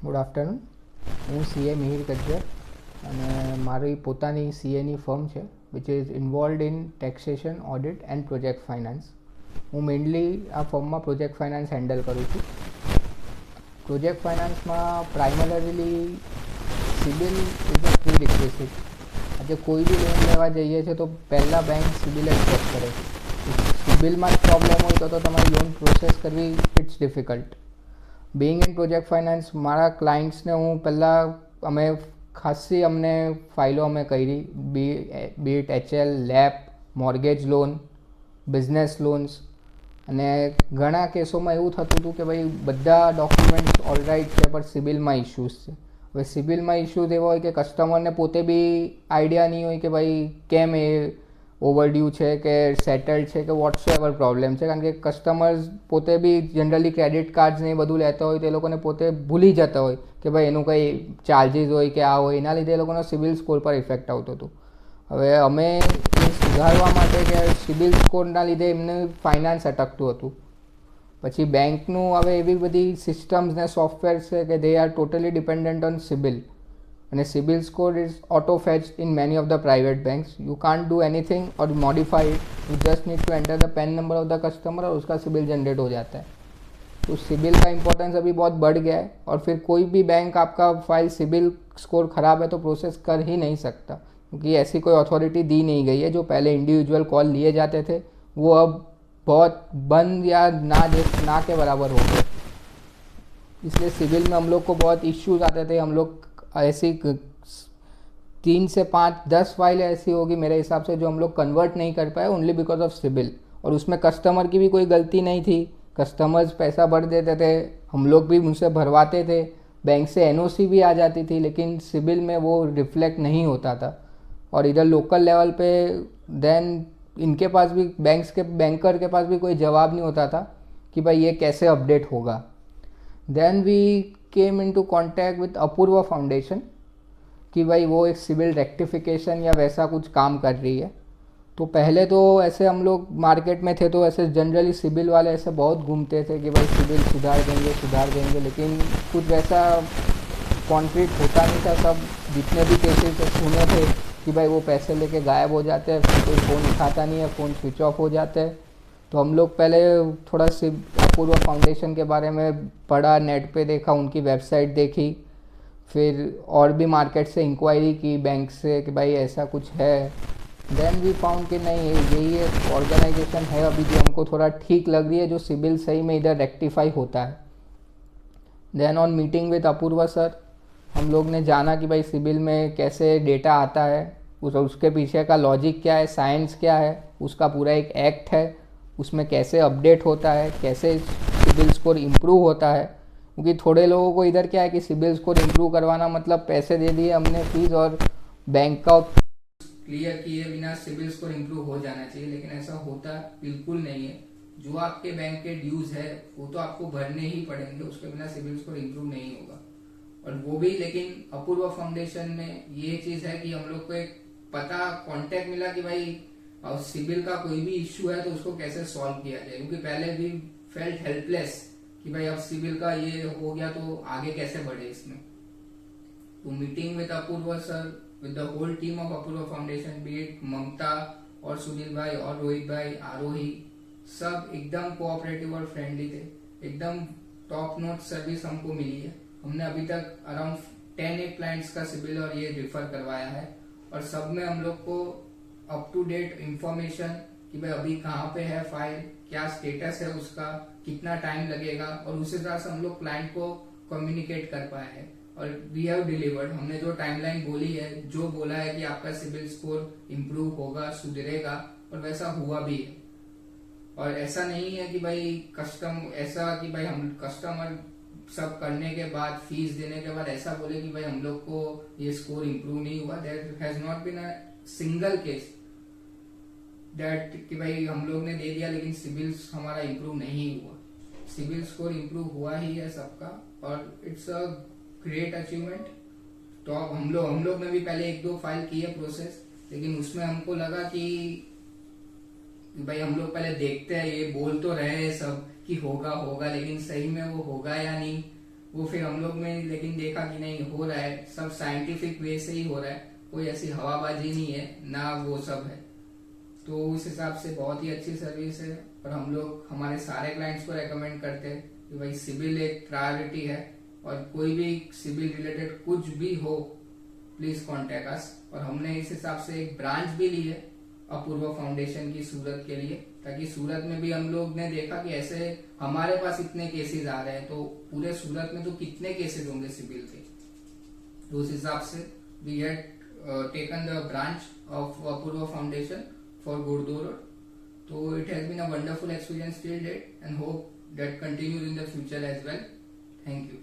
Good afternoon. હું CA Mihir Kajjar અને મારી પોતાની સીએની ફર્મ છે which is involved in taxation, audit and project finance. હું મેઇનલી આ ફર્મમાં પ્રોજેક્ટ ફાઇનાન્સ હેન્ડલ કરું છું. પ્રોજેક્ટ ફાઇનાન્સમાં primarily CIBIL is a prerequisite. આજે કોઈ બી લોન લેવા જઈએ છીએ તો પહેલાં બેંક સિબિલ જ ચેક કરે છે. સિબિલમાં જ પ્રોબ્લેમ હોય તો તમારી લોન પ્રોસેસ કરવી it's difficult. Being in project finance મારા ક્લાયન્ટ્સને હું પહેલાં અમને ફાઇલો અમે કરી be it HL, LAP, mortgage loan, business loans, અને ઘણા કેસોમાં એવું થતું હતું કે ભાઈ બધા ડોક્યુમેન્ટ્સ ઓલરાઇટ છે પણ સિબિલમાં ઇશ્યુઝ છે. હવે સિબિલમાં ઇશ્યુઝ એવો હોય કે કસ્ટમરને પોતે બી આઈડિયા નહીં હોય કે ભાઈ કેમ એ ઓવરડ્યુ છે કે સેટલડ છે કે વોટ્સએવર પ્રોબ્લેમ છે, કારણ કે કસ્ટમર્સ પોતે બી જનરલી ક્રેડિટ કાર્ડ્સ ને એ બધું લેતા હોય તો એ લોકોને પોતે ભૂલી જતા હોય કે ભાઈ એનું કંઈ ચાર્જીસ હોય કે આ હોય, એના લીધે એ લોકોનો સિબિલ સ્કોર પર ઇફેક્ટ આવતું હતું. હવે અમે એ સુધારવા માટે કે સિબિલ સ્કોરના લીધે એમને ફાઇનાન્સ અટકતું હતું. પછી બેંકનું હવે એવી બધી સિસ્ટમ્સ ને સોફ્ટવેર છે કે they are totally dependent on CIBIL, અને CIBIL score is auto fetched in many of the private banks. You can't do anything or modify it. You just need to enter the PAN number of the customer और उसका CIBIL generate हो जाता है. तो CIBIL का importance अभी बहुत बढ़ गया है और फिर कोई भी बैंक आपका फाइल सिबिल स्कोर ख़राब है तो प्रोसेस कर ही नहीं सकता, क्योंकि ऐसी कोई अथॉरिटी दी नहीं गई है. जो पहले इंडिविजुअल कॉल लिए जाते थे वो अब बहुत बंद या ना के बराबर हो गए. इसलिए सिबिल में हम लोग को बहुत इश्यूज आते थे. हम लोग ऐसी 3 से 5 10 फाइलें ऐसी होगी मेरे हिसाब से जो हम लोग कन्वर्ट नहीं कर पाए ओनली बिकॉज ऑफ सिबिल. और उसमें कस्टमर की भी कोई गलती नहीं थी. कस्टमर्स पैसा भर देते थे, हम लोग भी उनसे भरवाते थे, बैंक से एनओसी भी आ जाती थी, लेकिन सिबिल में वो रिफ्लेक्ट नहीं होता था. और इधर लोकल लेवल पे देन इनके पास भी बैंकर के पास भी कोई जवाब नहीं होता था कि भाई ये कैसे अपडेट होगा. Then we came into contact with Apoorva foundation कि भाई वो एक सिविल रेक्टिफिकेशन या वैसा कुछ काम कर रही है. तो पहले तो ऐसे हम लोग मार्केट में थे तो ऐसे जनरली सिबिल वाले ऐसे बहुत घूमते थे कि भाई सिबिल सुधार देंगे, लेकिन कुछ वैसा कॉन्क्रीट होता नहीं था. सब जितने भी केसेस सुने थे कि भाई वो पैसे लेके गायब हो जाते हैं, फिर कोई फ़ोन उठाता नहीं है, फ़ोन स्विच ऑफ हो जाते हैं. तो हम लोग पहले थोड़ा अपूर्वा फाउंडेशन के बारे में पढ़ा, नेट पे देखा, उनकी वेबसाइट देखी, फिर और भी मार्केट से इंक्वायरी की बैंक से कि भाई ऐसा कुछ है. देन वी फाउंड कि नहीं यही एक ऑर्गेनाइजेशन है अभी जो हमको थोड़ा ठीक लग रही है, जो सिबिल सही में इधर रेक्टिफाई होता है. Then on meeting with Apoorva sir हम लोग ने जाना कि भाई सिबिल में कैसे डेटा आता है, उसके पीछे का लॉजिक क्या है, साइंस क्या है, उसका पूरा एक एक्ट है, उसमें कैसे अपडेट होता है, कैसे सिबिल स्कोर इम्प्रूव होता है. क्योंकि थोड़े लोगों को इधर क्या है कि सिबिल स्कोर इम्प्रूव करवाना मतलब पैसे दे दिए हमने फीस और बैंक का क्लियर किए बिना सिबिल स्कोर इम्प्रूव हो जाना चाहिए, लेकिन ऐसा होता बिल्कुल नहीं है. जो आपके बैंक के ड्यूज है वो तो आपको भरने ही पड़ेंगे, उसके बिना सिबिल स्कोर इम्प्रूव नहीं होगा. और वो भी लेकिन अपूर्वा फाउंडेशन में ये चीज़ है कि हम लोग को एक पता कॉन्टेक्ट मिला कि भाई और सिबिल का कोई भी इश्यू है तो उसको कैसे सॉल्व किया जाए, क्योंकि पहले भी फेल्ट हेल्पलेस कि भाई अब सिबिल का ये हो गया तो आगे कैसे बढ़े इसमें. तो meeting with Apoorva sir, with the whole team of Apurva foundation, be it Mamta और सुनील भाई और रोहित भाई, आरोही, सब एकदम कोऑपरेटिव और फ्रेंडली थे. एकदम टॉप नोट सर्विस हमको मिली है. हमने अभी तक अराउंड 10 क्लाइंट्स का सिबिल और ये रिफर करवाया है, और सब में हम लोग को अप टू डेट इंफॉर्मेशन कि भाई अभी कहाँ पे है फाइल, क्या स्टेटस है उसका, कितना टाइम लगेगा, और उस हिसाब से हम लोग क्लाइंट को कम्युनिकेट कर पाए हैं. और वी हैव डिलीवर्ड. हमने जो टाइमलाइन बोली है, जो बोला है कि आपका सिबिल स्कोर इम्प्रूव होगा, सुधरेगा, और वैसा हुआ भी है. और ऐसा नहीं है कि भाई हम कस्टमर सब करने के बाद, फीस देने के बाद ऐसा बोले कि भाई हम लोग को ये स्कोर इम्प्रूव नहीं हुआ. There has not been a single case that कि भाई हम लोग ने दे दिया लेकिन सिबिल हमारा इम्प्रूव नहीं हुआ. सिबिल स्कोर इम्प्रूव हुआ ही है सबका, और इट्स अ ग्रेट अचीवमेंट. तो अब हम लोग ने भी पहले 1-2 फाइल की है प्रोसेस, लेकिन उसमें हमको लगा कि भाई हम लोग पहले देखते हैं, ये बोल तो रहे हैं सब कि होगा, लेकिन सही में वो होगा या नहीं वो फिर हम लोग में लेकिन देखा कि नहीं हो रहा है, सब साइंटिफिक वे से ही हो रहा है, कोई ऐसी हवाबाजी नहीं है ना, वो सब है। तो उस हिसाब से बहुत ही अच्छी सर्विस है और हम लोग हमारे सारे क्लाइंट्स को रेकमेंड करते हैं कि भाई सिविल एक प्रायोरिटी है और कोई भी सिविल रिलेटेड कुछ भी हो प्लीज कॉन्टेक्ट अस। और हमने इस हिसाब से एक ब्रांच भी ली है अपूर्व फाउंडेशन की सूरत के लिए, ताकि सूरत में भी हम लोग ने देखा कि ऐसे हमारे पास इतने केसेस आ रहे हैं तो पूरे सूरत में तो कितने केसेस होंगे सिविल के। तो उस हिसाब से we had taken the branch of Apoorva foundation for Gurdo Road. So it has been a wonderful experience till date and hope that continues in the future as well. Thank you.